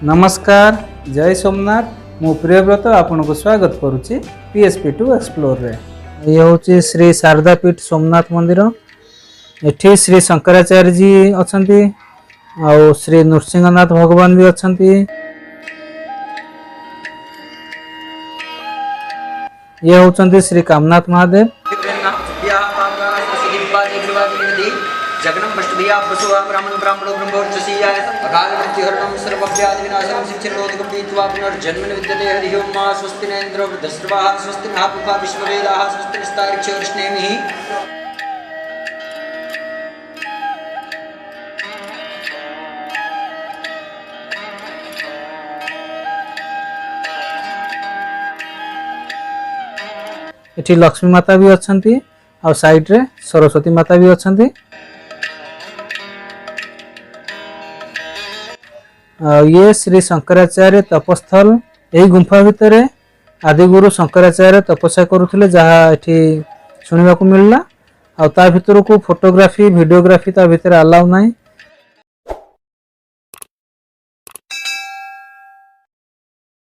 नमस्कार जय सोमनाथ मु प्रियव्रत आपन को स्वागत करुच्ची PSP2 एक्सप्लोर रे। ये हूँ श्री शारदा पीठ सोमनाथ मंदिर। एठी श्री शंकराचार्य जी अछंती आउ श्री नृसिंहनाथ भगवान भी अछंती। ये होचंती श्री कामनाथ महादेव। जगन्नाथ पष्टदिया पशुआ ब्राह्मण ब्राह्मणो ब्रह्मोर्चसीयाय अकाल मृत्युहरणं सर्वव्याधि विनाशनं शिक्षणोदकं पीत्वा पुनर्जन्मनि विद्यते हरि ओम मा स्वस्ति न इन्द्रो वृद्धश्रवाः स्वस्ति नः पूषा विश्ववेदाः स्वस्ति नस्तार्क्ष्यो वृष्णेमिः। एठी लक्ष्मी माता भी अछंती और साइड रे सरस्वती माता भी अछंती। ये श्री शंकराचार्य तपस्थल। यही गुंफा भितर आदिगुरु शंकराचार्य तपस्या करुथिले जहाँ एठी सुनिबा को मिलला। आ ता भितर को फोटोग्राफी वीडियोग्राफी ता भितर अलाउ नाही।